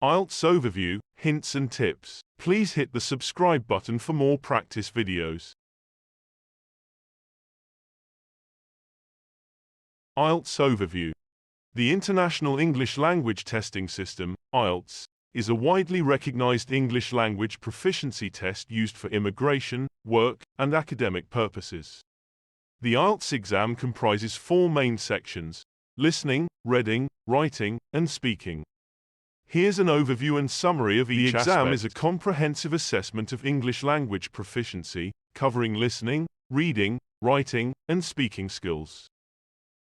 IELTS Overview, Hints and Tips. Please hit the subscribe button for more practice videos. IELTS Overview. The International English Language Testing System, IELTS, is a widely recognized English language proficiency test used for immigration, work, and academic purposes. The IELTS exam comprises 4 main sections: listening, reading, writing, and speaking. Here's an overview and summary of each aspect. The exam is a comprehensive assessment of English language proficiency, covering listening, reading, writing, and speaking skills.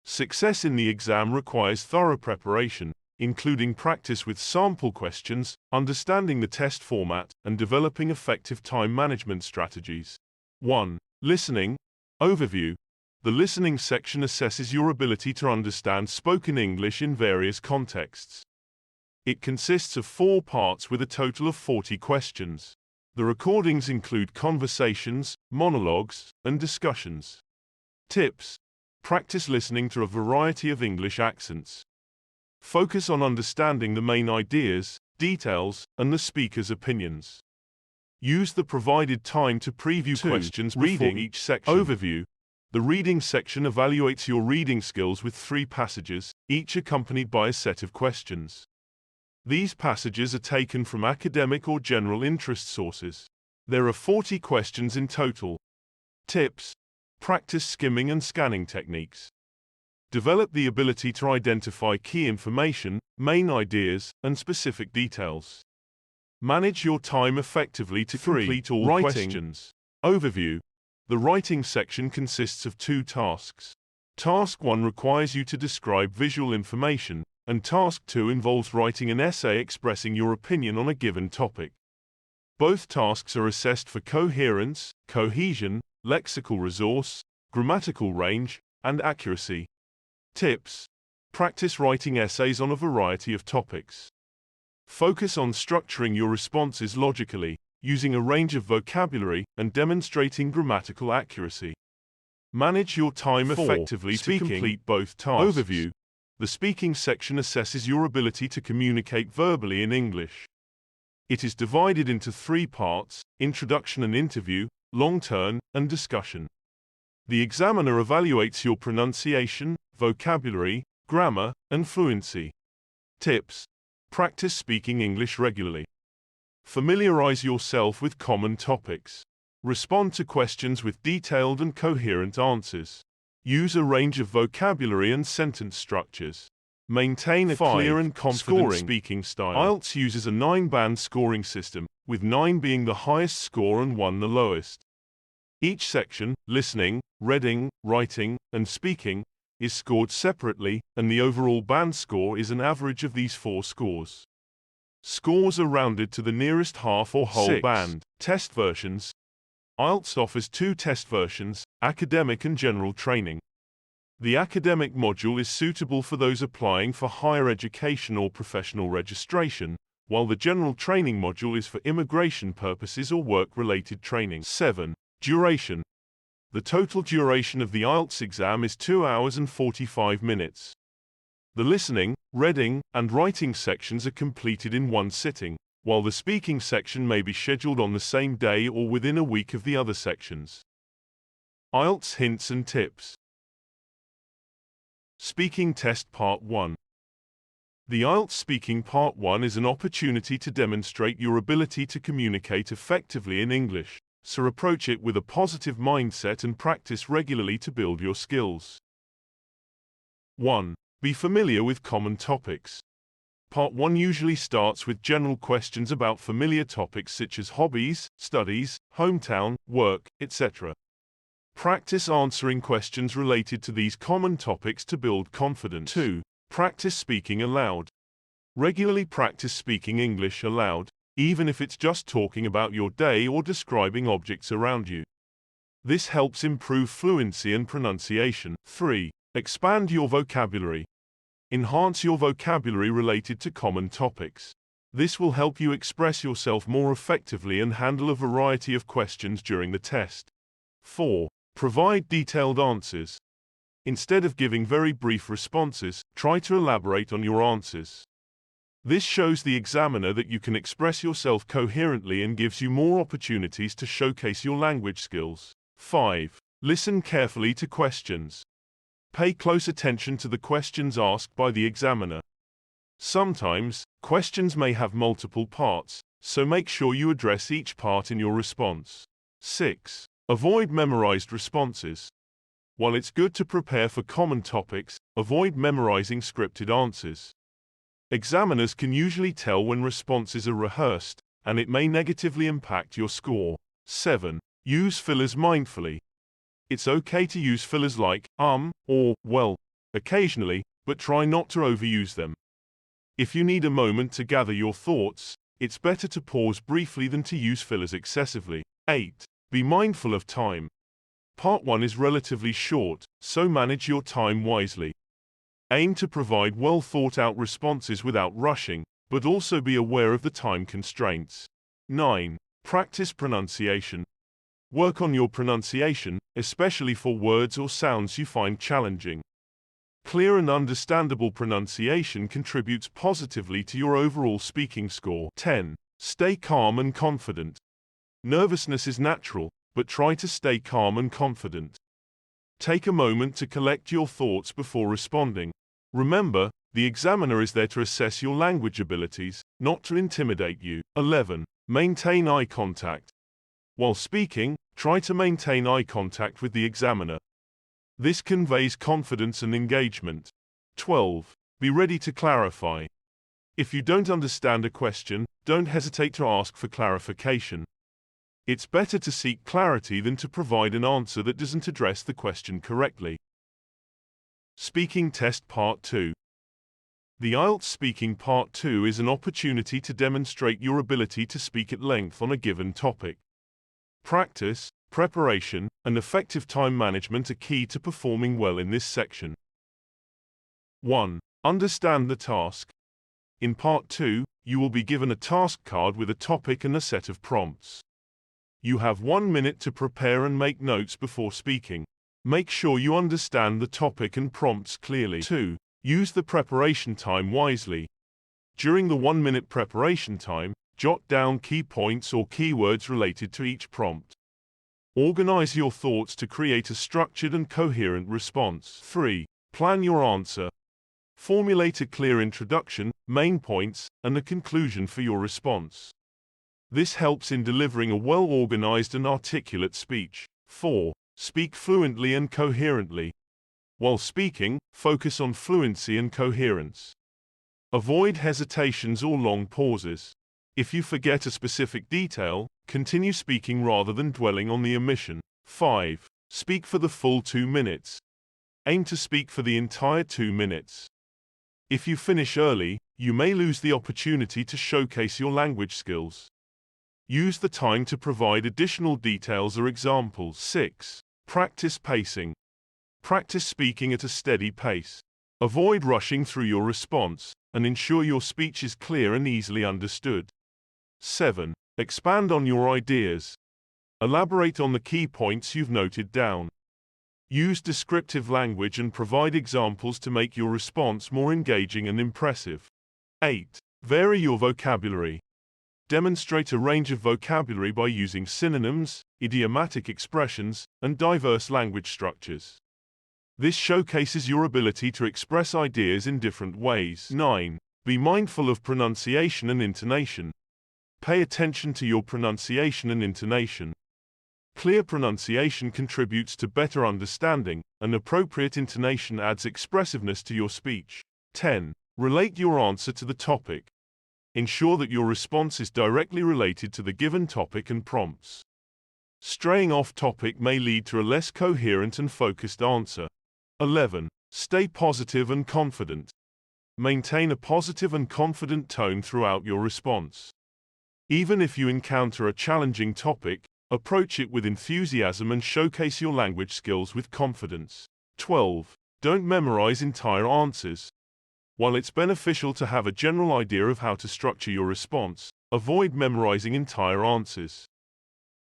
Success in the exam requires thorough preparation, including practice with sample questions, understanding the test format, and developing effective time management strategies. 1. Listening. Overview. The listening section assesses your ability to understand spoken English in various contexts. It consists of 4 parts with a total of 40 questions. The recordings include conversations, monologues, and discussions. Tips. Practice listening to a variety of English accents. Focus on understanding the main ideas, details, and the speaker's opinions. Use the provided time to preview questions before each section. Overview. The reading section evaluates your reading skills with 3 passages, each accompanied by a set of questions. These passages are taken from academic or general interest sources. There are 40 questions in total. Tips. Practice skimming and scanning techniques. Develop the ability to identify key information, main ideas, and specific details. Manage your time effectively to complete all questions. Overview. The writing section consists of 2 tasks. Task 1 requires you to describe visual information, and Task 2 involves writing an essay expressing your opinion on a given topic. Both tasks are assessed for coherence, cohesion, lexical resource, grammatical range, and accuracy. Tips. Practice writing essays on a variety of topics. Focus on structuring your responses logically, using a range of vocabulary and demonstrating grammatical accuracy. Manage your time effectively to complete both tasks. Overview. The speaking section assesses your ability to communicate verbally in English. It is divided into 3 parts: introduction and interview, long turn, and discussion. The examiner evaluates your pronunciation, vocabulary, grammar, and fluency. Tips. Practice speaking English regularly. Familiarize yourself with common topics. Respond to questions with detailed and coherent answers. Use a range of vocabulary and sentence structures. Maintain a clear and confident speaking style. IELTS uses a 9-band scoring system, with 9 being the highest score and 1 the lowest. Each section, listening, reading, writing, and speaking, is scored separately, and the overall band score is an average of these 4 scores. Scores are rounded to the nearest half or whole band. Test versions. IELTS offers 2 test versions, academic and general training. The academic module is suitable for those applying for higher education or professional registration, while the general training module is for immigration purposes or work-related training. 7. Duration. The total duration of the IELTS exam is 2 hours and 45 minutes. The listening, reading, and writing sections are completed in 1 sitting, while the speaking section may be scheduled on the same day or within a week of the other sections. IELTS Hints and Tips. Speaking Test Part 1. The IELTS Speaking Part 1 is an opportunity to demonstrate your ability to communicate effectively in English, so approach it with a positive mindset and practice regularly to build your skills. 1. Be familiar with common topics. Part 1 usually starts with general questions about familiar topics such as hobbies, studies, hometown, work, etc. Practice answering questions related to these common topics to build confidence. 2. Practice speaking aloud. Regularly practice speaking English aloud, even if it's just talking about your day or describing objects around you. This helps improve fluency and pronunciation. 3. Expand your vocabulary. Enhance your vocabulary related to common topics. This will help you express yourself more effectively and handle a variety of questions during the test. 4. Provide detailed answers. Instead of giving very brief responses, try to elaborate on your answers. This shows the examiner that you can express yourself coherently and gives you more opportunities to showcase your language skills. 5. Listen carefully to questions. Pay close attention to the questions asked by the examiner. Sometimes, questions may have multiple parts, so make sure you address each part in your response. 6. Avoid memorized responses. While it's good to prepare for common topics, avoid memorizing scripted answers. Examiners can usually tell when responses are rehearsed, and it may negatively impact your score. 7. Use fillers mindfully. It's okay to use fillers like or well occasionally, but try not to overuse them. If you need a moment to gather your thoughts, it's better to pause briefly than to use fillers excessively. 8. Be mindful of time. Part 1 is relatively short, so manage your time wisely. Aim to provide well-thought-out responses without rushing, but also be aware of the time constraints. 9. Practice pronunciation. Work on your pronunciation, especially for words or sounds you find challenging. Clear and understandable pronunciation contributes positively to your overall speaking score. 10. Stay calm and confident. Nervousness is natural, but try to stay calm and confident. Take a moment to collect your thoughts before responding. Remember, the examiner is there to assess your language abilities, not to intimidate you. 11. Maintain eye contact. While speaking, try to maintain eye contact with the examiner. This conveys confidence and engagement. 12. Be ready to clarify. If you don't understand a question, don't hesitate to ask for clarification. It's better to seek clarity than to provide an answer that doesn't address the question correctly. Speaking Test Part 2. The IELTS Speaking Part 2 is an opportunity to demonstrate your ability to speak at length on a given topic. Practice, preparation, and effective time management are key to performing well in this section. 1. Understand the task. In Part 2, you will be given a task card with a topic and a set of prompts. You have 1 minute to prepare and make notes before speaking. Make sure you understand the topic and prompts clearly. 2. Use the preparation time wisely. During the 1-minute preparation time, jot down key points or keywords related to each prompt. Organize your thoughts to create a structured and coherent response. 3. Plan your answer. Formulate a clear introduction, main points, and a conclusion for your response. This helps in delivering a well-organized and articulate speech. 4. Speak fluently and coherently. While speaking, focus on fluency and coherence. Avoid hesitations or long pauses. If you forget a specific detail, continue speaking rather than dwelling on the omission. 5. Speak for the full 2 minutes. Aim to speak for the entire 2 minutes. If you finish early, you may lose the opportunity to showcase your language skills. Use the time to provide additional details or examples. 6. Practice pacing. Practice speaking at a steady pace. Avoid rushing through your response, and ensure your speech is clear and easily understood. 7. Expand on your ideas. Elaborate on the key points you've noted down. Use descriptive language and provide examples to make your response more engaging and impressive. 8. Vary your vocabulary. Demonstrate a range of vocabulary by using synonyms, idiomatic expressions, and diverse language structures. This showcases your ability to express ideas in different ways. 9. Be mindful of pronunciation and intonation. Pay attention to your pronunciation and intonation. Clear pronunciation contributes to better understanding, and appropriate intonation adds expressiveness to your speech. 10. Relate your answer to the topic. Ensure that your response is directly related to the given topic and prompts. Straying off topic may lead to a less coherent and focused answer. 11. Stay positive and confident. Maintain a positive and confident tone throughout your response. Even if you encounter a challenging topic, approach it with enthusiasm and showcase your language skills with confidence. 12. Don't memorize entire answers. While it's beneficial to have a general idea of how to structure your response, avoid memorizing entire answers.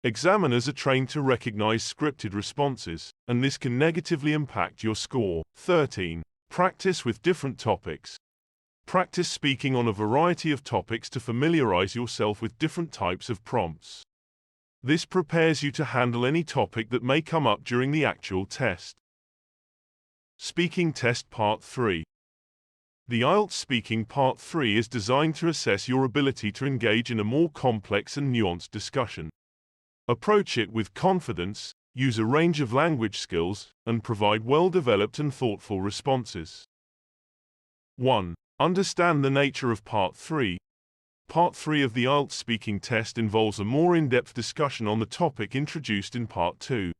Examiners are trained to recognize scripted responses, and this can negatively impact your score. 13. Practice with different topics. Practice speaking on a variety of topics to familiarize yourself with different types of prompts. This prepares you to handle any topic that may come up during the actual test. Speaking Test Part 3. The IELTS Speaking Part 3 is designed to assess your ability to engage in a more complex and nuanced discussion. Approach it with confidence, use a range of language skills, and provide well-developed and thoughtful responses. 1. Understand the nature of Part 3. Part 3 of the IELTS Speaking Test involves a more in-depth discussion on the topic introduced in Part 2.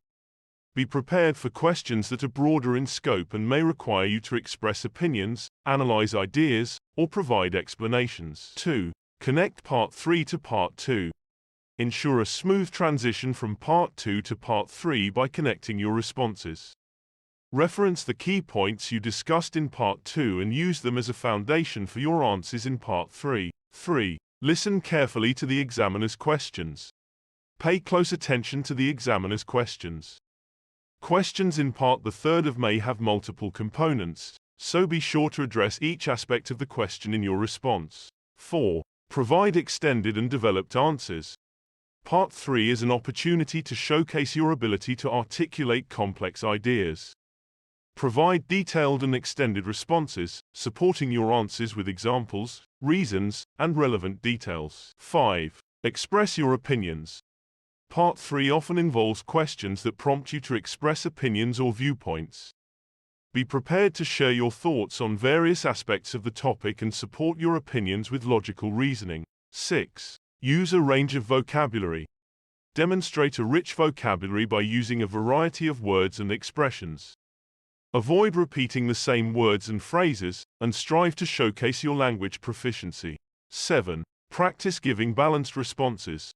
Be prepared for questions that are broader in scope and may require you to express opinions, analyze ideas, or provide explanations. 2. Connect Part 3 to Part 2. Ensure a smooth transition from Part 2 to Part 3 by connecting your responses. Reference the key points you discussed in Part 2 and use them as a foundation for your answers in Part 3. 3. Listen carefully to the examiner's questions. Pay close attention to the examiner's questions. Questions in Part 3 may have multiple components, so be sure to address each aspect of the question in your response. 4. Provide extended and developed answers. Part 3 is an opportunity to showcase your ability to articulate complex ideas. Provide detailed and extended responses, supporting your answers with examples, reasons, and relevant details. 5. Express your opinions. Part 3 often involves questions that prompt you to express opinions or viewpoints. Be prepared to share your thoughts on various aspects of the topic and support your opinions with logical reasoning. 6. Use a range of vocabulary. Demonstrate a rich vocabulary by using a variety of words and expressions. Avoid repeating the same words and phrases, and strive to showcase your language proficiency. 7. Practice giving balanced responses.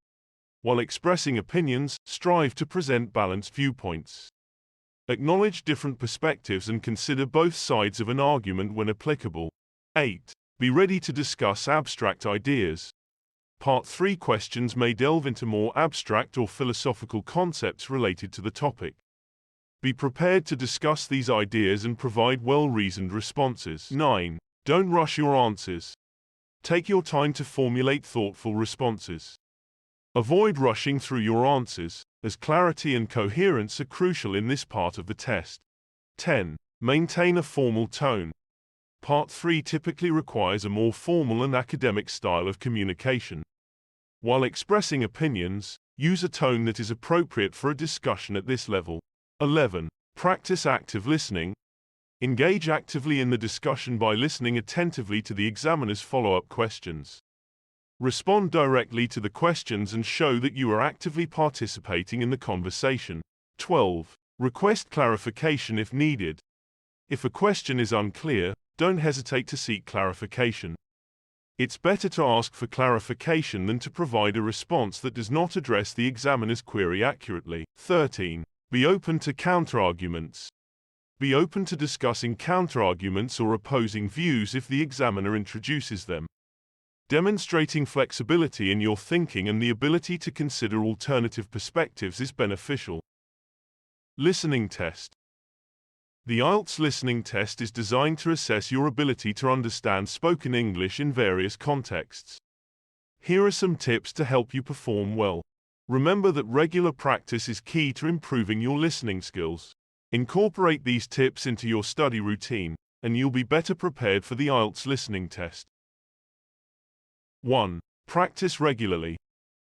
While expressing opinions, strive to present balanced viewpoints. Acknowledge different perspectives and consider both sides of an argument when applicable. 8. Be ready to discuss abstract ideas. Part 3 questions may delve into more abstract or philosophical concepts related to the topic. Be prepared to discuss these ideas and provide well-reasoned responses. 9. Don't rush your answers. Take your time to formulate thoughtful responses. Avoid rushing through your answers, as clarity and coherence are crucial in this part of the test. 10. Maintain a formal tone. Part 3 typically requires a more formal and academic style of communication. While expressing opinions, use a tone that is appropriate for a discussion at this level. 11. Practice active listening. Engage actively in the discussion by listening attentively to the examiner's follow-up questions. Respond directly to the questions and show that you are actively participating in the conversation. 12. Request clarification if needed. If a question is unclear, don't hesitate to seek clarification. It's better to ask for clarification than to provide a response that does not address the examiner's query accurately. 13. Be open to counterarguments. Be open to discussing counterarguments or opposing views if the examiner introduces them. Demonstrating flexibility in your thinking and the ability to consider alternative perspectives is beneficial. Listening Test. The IELTS listening test is designed to assess your ability to understand spoken English in various contexts. Here are some tips to help you perform well. Remember that regular practice is key to improving your listening skills. Incorporate these tips into your study routine, and you'll be better prepared for the IELTS listening test. 1. Practice regularly.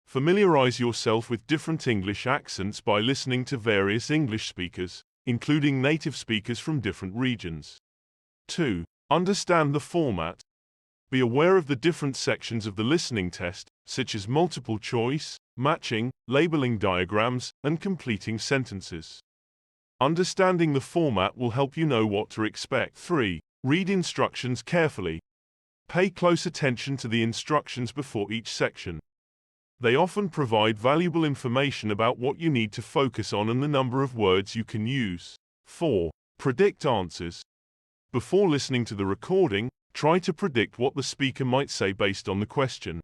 Familiarize yourself with different English accents by listening to various English speakers, including native speakers from different regions. 2. Understand the format. Be aware of the different sections of the listening test, such as multiple choice, matching, labeling diagrams, and completing sentences. Understanding the format will help you know what to expect. 3. Read instructions carefully. Pay close attention to the instructions before each section. They often provide valuable information about what you need to focus on and the number of words you can use. 4. Predict answers. Before listening to the recording, try to predict what the speaker might say based on the question.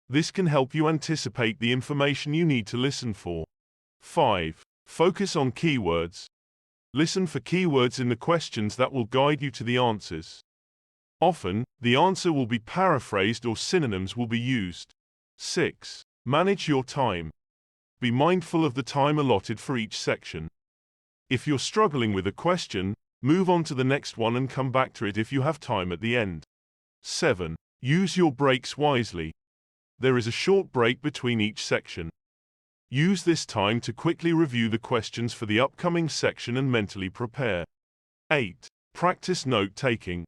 This can help you anticipate the information you need to listen for. 5. Focus on keywords. Listen for keywords in the questions that will guide you to the answers. Often, the answer will be paraphrased or synonyms will be used. 6. Manage your time. Be mindful of the time allotted for each section. If you're struggling with a question, move on to the next one and come back to it if you have time at the end. 7. Use your breaks wisely. There is a short break between each section. Use this time to quickly review the questions for the upcoming section and mentally prepare. 8. Practice note-taking.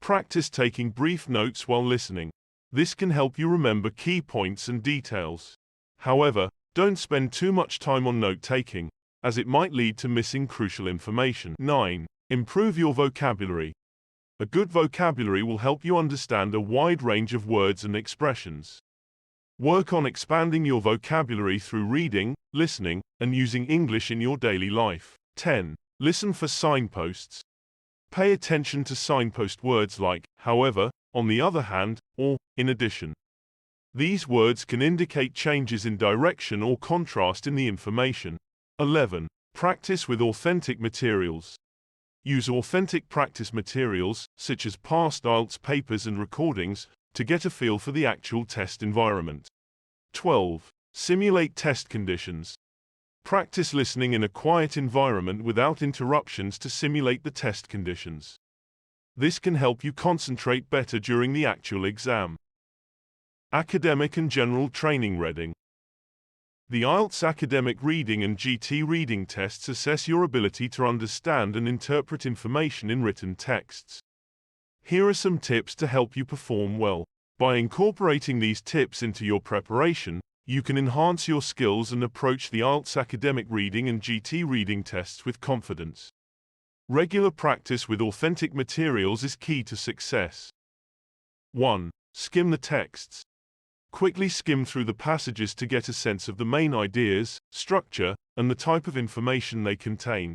Practice taking brief notes while listening. This can help you remember key points and details. However, don't spend too much time on note-taking, as it might lead to missing crucial information. 9. Improve your vocabulary. A good vocabulary will help you understand a wide range of words and expressions. Work on expanding your vocabulary through reading, listening, and using English in your daily life. 10. Listen for signposts. Pay attention to signpost words like, however, on the other hand, or, in addition. These words can indicate changes in direction or contrast in the information. 11. Practice with authentic materials. Use authentic practice materials, such as past IELTS papers and recordings, to get a feel for the actual test environment. 12. Simulate test conditions. Practice listening in a quiet environment without interruptions to simulate the test conditions. This can help you concentrate better during the actual exam. Academic and general training reading. The IELTS academic reading and GT reading tests assess your ability to understand and interpret information in written texts. Here are some tips to help you perform well. By incorporating these tips into your preparation, you can enhance your skills and approach the IELTS academic reading and GT reading tests with confidence. Regular practice with authentic materials is key to success. 1. Skim the texts. Quickly skim through the passages to get a sense of the main ideas, structure, and the type of information they contain.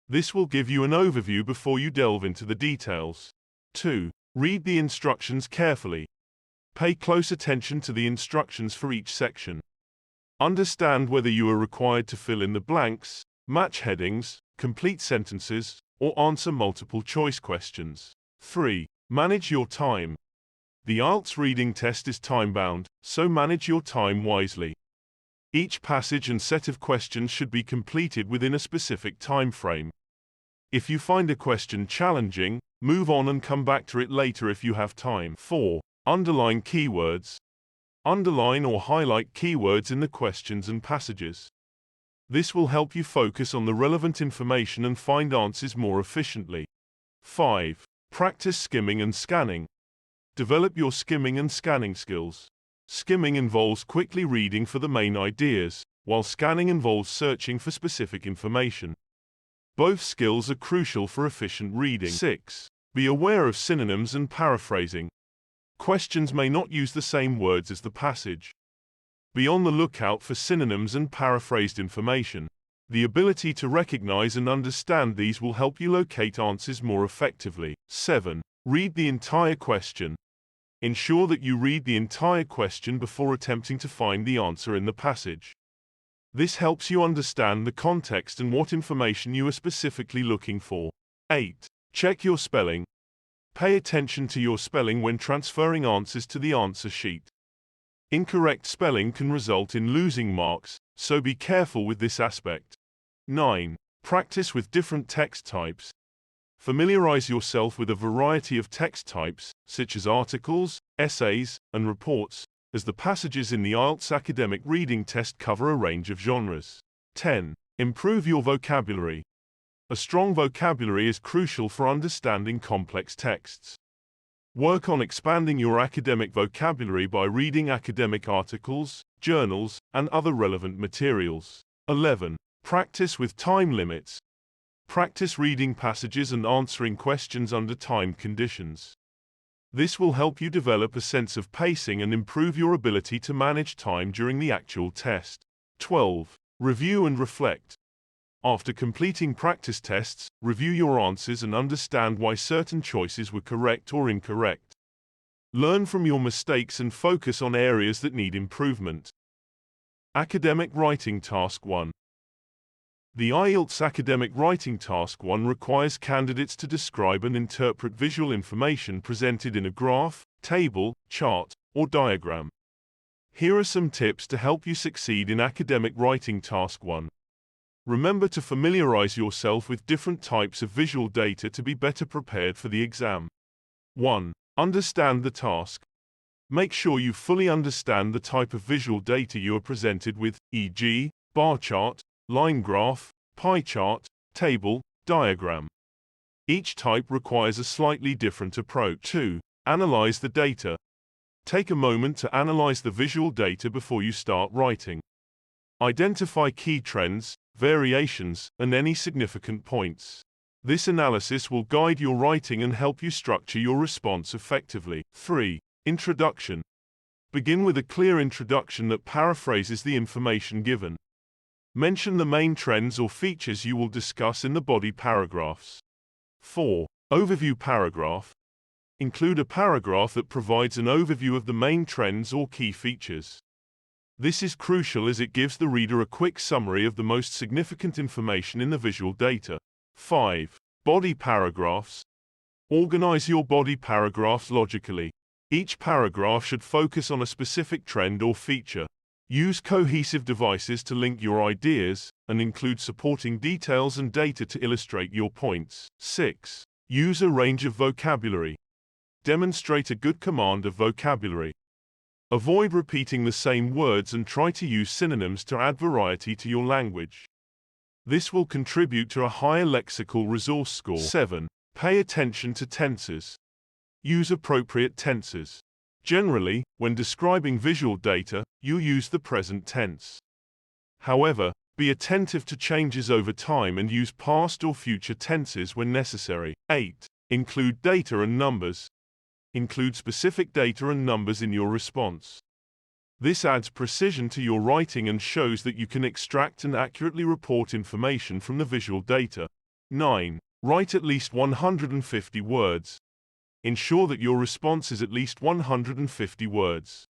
This will give you an overview before you delve into the details. 2. Read the instructions carefully. Pay close attention to the instructions for each section. Understand whether you are required to fill in the blanks, match headings, complete sentences, or answer multiple choice questions. 3. Manage your time. The IELTS reading test is time-bound, so manage your time wisely. Each passage and set of questions should be completed within a specific time frame. If you find a question challenging, move on and come back to it later if you have time. 4. Underline keywords. Underline or highlight keywords in the questions and passages. This will help you focus on the relevant information and find answers more efficiently. 5. Practice skimming and scanning. Develop your skimming and scanning skills. Skimming involves quickly reading for the main ideas, while scanning involves searching for specific information. Both skills are crucial for efficient reading. 6. Be aware of synonyms and paraphrasing. Questions may not use the same words as the passage. Be on the lookout for synonyms and paraphrased information. The ability to recognize and understand these will help you locate answers more effectively. 7. Read the entire question. Ensure that you read the entire question before attempting to find the answer in the passage. This helps you understand the context and what information you are specifically looking for. 8. Check your spelling. Pay attention to your spelling when transferring answers to the answer sheet. Incorrect spelling can result in losing marks, so be careful with this aspect. 9. Practice with different text types. Familiarize yourself with a variety of text types, such as articles, essays, and reports, as the passages in the IELTS academic reading test cover a range of genres. 10. Improve your vocabulary. A strong vocabulary is crucial for understanding complex texts. Work on expanding your academic vocabulary by reading academic articles, journals, and other relevant materials. 11. Practice with time limits. Practice reading passages and answering questions under time conditions. This will help you develop a sense of pacing and improve your ability to manage time during the actual test. 12. Review and reflect. After completing practice tests, review your answers and understand why certain choices were correct or incorrect. Learn from your mistakes and focus on areas that need improvement. Academic Writing Task 1. The IELTS Academic Writing Task 1 requires candidates to describe and interpret visual information presented in a graph, table, chart, or diagram. Here are some tips to help you succeed in Academic Writing Task 1. Remember to familiarize yourself with different types of visual data to be better prepared for the exam. 1. Understand the task. Make sure you fully understand the type of visual data you are presented with, e.g., bar chart, line graph, pie chart, table, diagram. Each type requires a slightly different approach. 2. Analyze the data. Take a moment to analyze the visual data before you start writing. Identify key trends, variations, and any significant points. This analysis will guide your writing and help you structure your response effectively. 3. Introduction. Begin with a clear introduction that paraphrases the information given. Mention the main trends or features you will discuss in the body paragraphs. 4. Overview paragraph. Include a paragraph that provides an overview of the main trends or key features. This is crucial as it gives the reader a quick summary of the most significant information in the visual data. 5. Body paragraphs. Organize your body paragraphs logically. Each paragraph should focus on a specific trend or feature. Use cohesive devices to link your ideas, and include supporting details and data to illustrate your points. 6. Use a range of vocabulary. Demonstrate a good command of vocabulary. Avoid repeating the same words and try to use synonyms to add variety to your language. This will contribute to a higher lexical resource score. 7. Pay attention to tenses. Use appropriate tenses. Generally, when describing visual data, you use the present tense. However, be attentive to changes over time and use past or future tenses when necessary. 8. Include data and numbers. Include specific data and numbers in your response. This adds precision to your writing and shows that you can extract and accurately report information from the visual data. 9. Write at least 150 words. Ensure that your response is at least 150 words.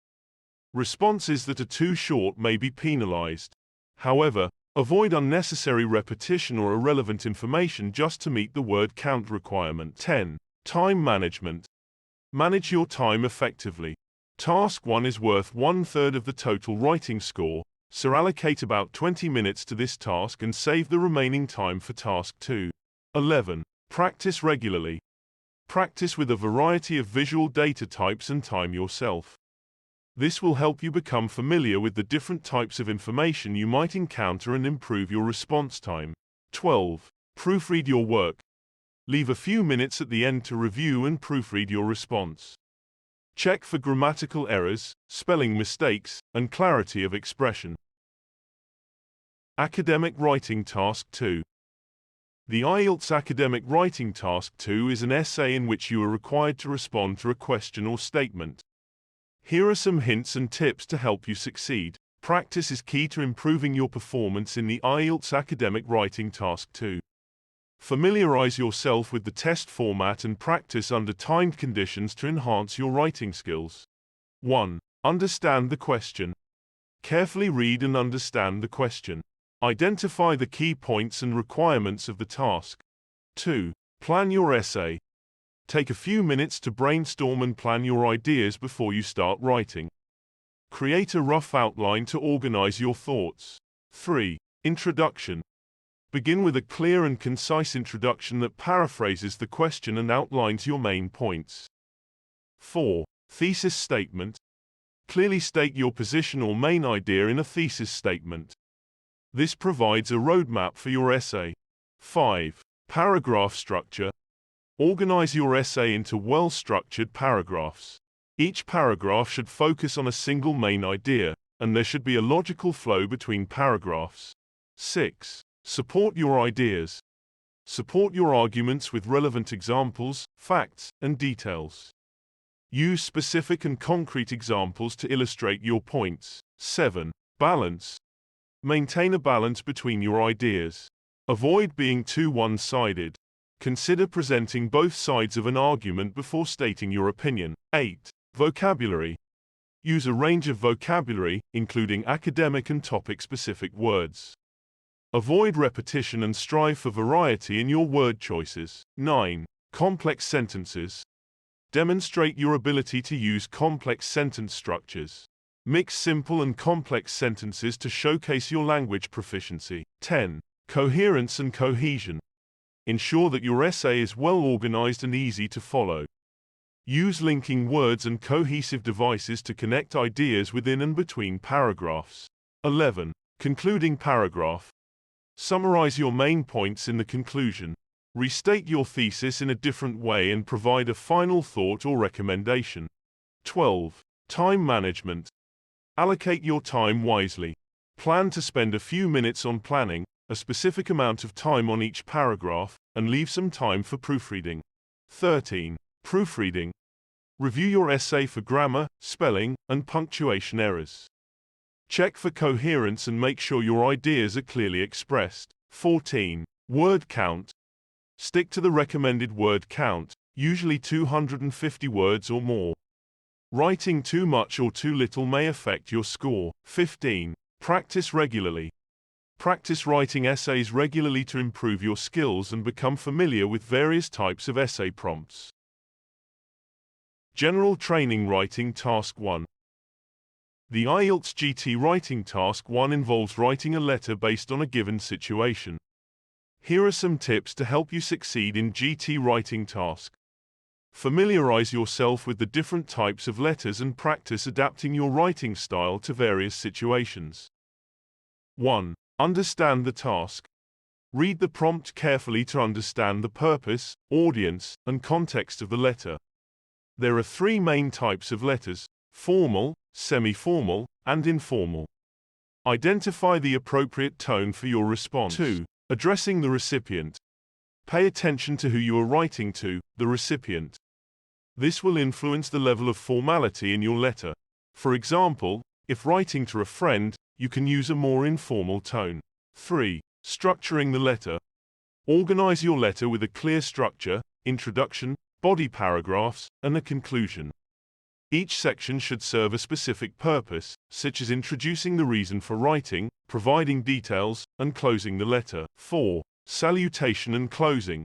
Responses that are too short may be penalized. However, avoid unnecessary repetition or irrelevant information just to meet the word count requirement. 10. Time management. Manage your time effectively. Task 1 is worth 1/3 of the total writing score, so allocate about 20 minutes to this task and save the remaining time for Task 2. 11. Practice regularly. Practice with a variety of visual data types and time yourself. This will help you become familiar with the different types of information you might encounter and improve your response time. 12. Proofread your work. Leave a few minutes at the end to review and proofread your response. Check for grammatical errors, spelling mistakes, and clarity of expression. Academic Writing Task 2. The IELTS Academic Writing Task 2 is an essay in which you are required to respond to a question or statement. Here are some hints and tips to help you succeed. Practice is key to improving your performance in the IELTS Academic Writing Task 2. Familiarize yourself with the test format and practice under timed conditions to enhance your writing skills. 1. Understand the question. Carefully read and understand the question. Identify the key points and requirements of the task. 2. Plan your essay. Take a few minutes to brainstorm and plan your ideas before you start writing. Create a rough outline to organize your thoughts. 3. Introduction. Begin with a clear and concise introduction that paraphrases the question and outlines your main points. 4. Thesis statement. Clearly state your position or main idea in a thesis statement. This provides a roadmap for your essay. 5. Paragraph structure. Organize your essay into well-structured paragraphs. Each paragraph should focus on a single main idea, and there should be a logical flow between paragraphs. 6. Support your ideas. Support your arguments with relevant examples, facts, and details. Use specific and concrete examples to illustrate your points. 7. Balance. Maintain a balance between your ideas. Avoid being too one-sided. Consider presenting both sides of an argument before stating your opinion. 8. Vocabulary. Use a range of vocabulary, including academic and topic-specific words. Avoid repetition and strive for variety in your word choices. 9. Complex sentences. Demonstrate your ability to use complex sentence structures. Mix simple and complex sentences to showcase your language proficiency. 10. Coherence and cohesion. Ensure that your essay is well organized and easy to follow. Use linking words and cohesive devices to connect ideas within and between paragraphs. 11. Concluding paragraph. Summarize your main points in the conclusion. Restate your thesis in a different way and provide a final thought or recommendation. 12. Time management. Allocate your time wisely. Plan to spend a few minutes on planning, a specific amount of time on each paragraph, and leave some time for proofreading. 13. Proofreading. Review your essay for grammar, spelling, and punctuation errors. Check for coherence and make sure your ideas are clearly expressed. 14. Word count. Stick to the recommended word count, usually 250 words or more. Writing too much or too little may affect your score. 15. Practice regularly. Practice writing essays regularly to improve your skills and become familiar with various types of essay prompts. General Training Writing Task 1. The IELTS GT Writing Task 1 involves writing a letter based on a given situation. Here are some tips to help you succeed in GT Writing Task. Familiarize yourself with the different types of letters and practice adapting your writing style to various situations. 1. Understand the task. Read the prompt carefully to understand the purpose, audience, and context of the letter. There are three main types of letters: formal, semi-formal, and informal. Identify the appropriate tone for your response. 2. Addressing the recipient. Pay attention to who you are writing to, the recipient. This will influence the level of formality in your letter. For example, if writing to a friend, you can use a more informal tone. 3. Structuring the letter. Organize your letter with a clear structure, introduction, body paragraphs, and a conclusion. Each section should serve a specific purpose, such as introducing the reason for writing, providing details, and closing the letter. 4. Salutation and closing.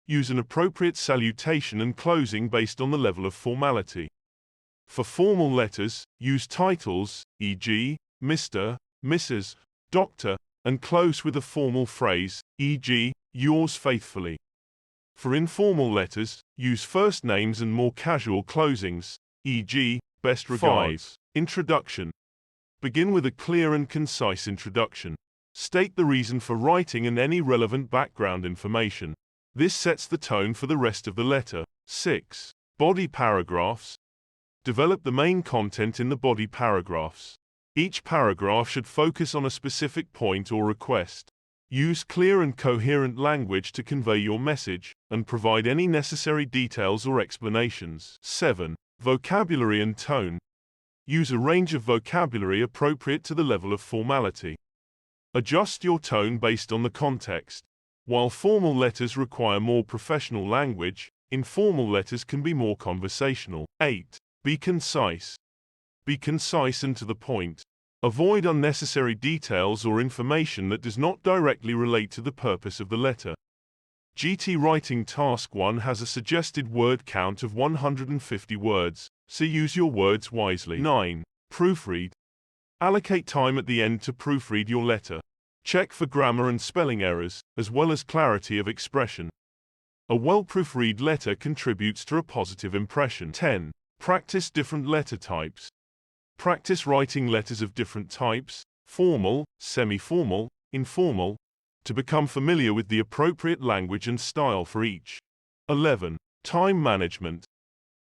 Use an appropriate salutation and closing based on the level of formality. For formal letters, use titles, e.g., Mr., Mrs., Dr., and close with a formal phrase, e.g., yours faithfully. For informal letters, use first names and more casual closings, e.g., best regards. 5. Introduction. Begin with a clear and concise introduction. State the reason for writing and any relevant background information. This sets the tone for the rest of the letter. 6. Body paragraphs. Develop the main content in the body paragraphs. Each paragraph should focus on a specific point or request. Use clear and coherent language to convey your message, and provide any necessary details or explanations. 7. Vocabulary and tone. Use a range of vocabulary appropriate to the level of formality. Adjust your tone based on the context. While formal letters require more professional language, informal letters can be more conversational. 8. Be concise. Be concise and to the point. Avoid unnecessary details or information that does not directly relate to the purpose of the letter. GT Writing Task 1 has a suggested word count of 150 words, so use your words wisely. 9. Proofread. Allocate time at the end to proofread your letter. Check for grammar and spelling errors, as well as clarity of expression. A well-proofread letter contributes to a positive impression. 10. Practice different letter types. Practice writing letters of different types, formal, semi-formal, informal, to become familiar with the appropriate language and style for each. 11. Time management.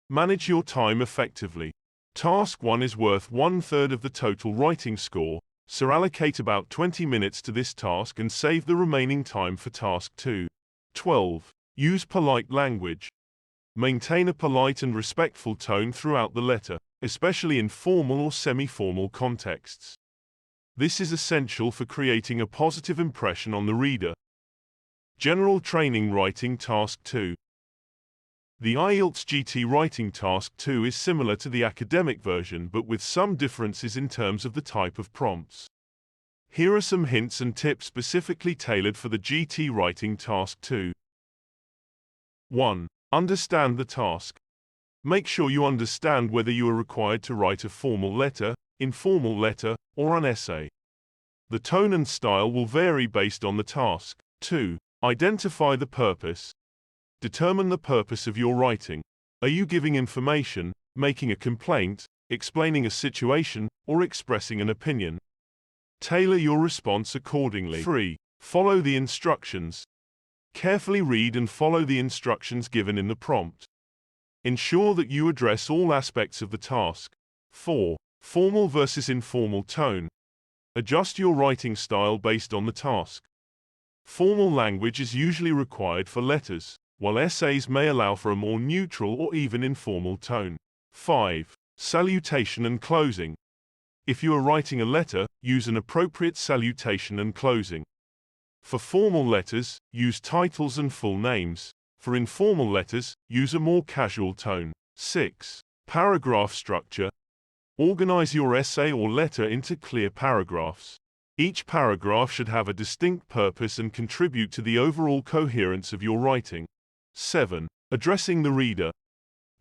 Manage your time effectively. Task 1 is worth 1/3 of the total writing score, so allocate about 20 minutes to this task and save the remaining time for Task 2. 12. Use polite language. Maintain a polite and respectful tone throughout the letter, especially in formal or semi-formal contexts. This is essential for creating a positive impression on the reader. General Training Writing Task 2. The IELTS GT Writing Task 2 is similar to the academic version but with some differences in terms of the type of prompts. Here are some hints and tips specifically tailored for the GT Writing Task 2. 1. Understand the task. Make sure you understand whether you are required to write a formal letter, informal letter, or an essay. The tone and style will vary based on the task. 2. Identify the purpose. Determine the purpose of your writing. Are you giving information, making a complaint, explaining a situation, or expressing an opinion? Tailor your response accordingly. 3. Follow the instructions. Carefully read and follow the instructions given in the prompt. Ensure that you address all aspects of the task. 4. Formal versus informal tone. Adjust your writing style based on the task. Formal language is usually required for letters, while essays may allow for a more neutral or even informal tone. 5. Salutation and closing. If you are writing a letter, use an appropriate salutation and closing. For formal letters, use titles and full names. For informal letters, use a more casual tone. 6. Paragraph structure. Organize your essay or letter into clear paragraphs. Each paragraph should have a distinct purpose and contribute to the overall coherence of your writing. 7. Addressing the reader.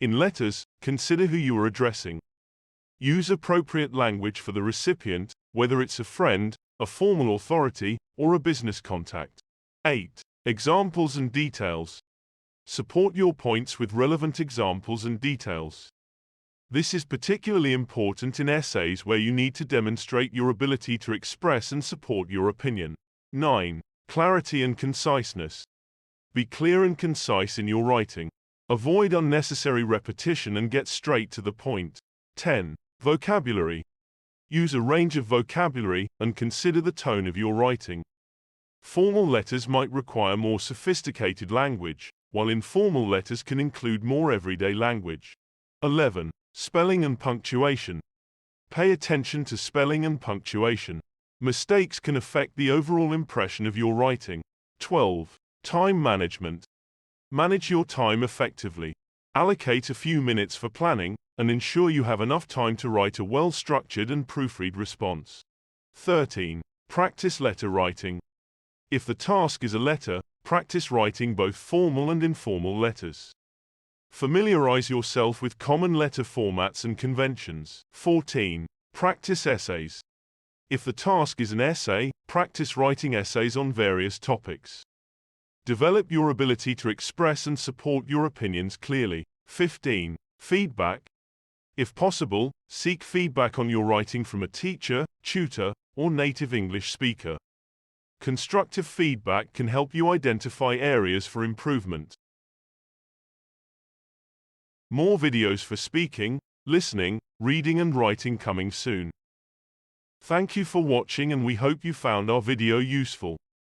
In letters, consider who you are addressing. Use appropriate language for the recipient, whether it's a friend, a formal authority, or a business contact. 8. Examples and details. Support your points with relevant examples and details. This is particularly important in essays where you need to demonstrate your ability to express and support your opinion. 9. Clarity and conciseness. Be clear and concise in your writing. Avoid unnecessary repetition and get straight to the point. 10. Vocabulary. Use a range of vocabulary and consider the tone of your writing. Formal letters might require more sophisticated language, while informal letters can include more everyday language. 11. Spelling and punctuation. Pay attention to spelling and punctuation. Mistakes can affect the overall impression of your writing. 12. Time management. Manage your time effectively. Allocate a few minutes for planning, and ensure you have enough time to write a well-structured and proofread response. 13. Practice letter writing. If the task is a letter, practice writing both formal and informal letters. Familiarize yourself with common letter formats and conventions. 14. Practice essays. If the task is an essay, practice writing essays on various topics. Develop your ability to express and support your opinions clearly. 15. Feedback. If possible, seek feedback on your writing from a teacher, tutor, or native English speaker. Constructive feedback can help you identify areas for improvement. More videos for speaking, listening, reading and writing coming soon. Thank you for watching and we hope you found our video useful.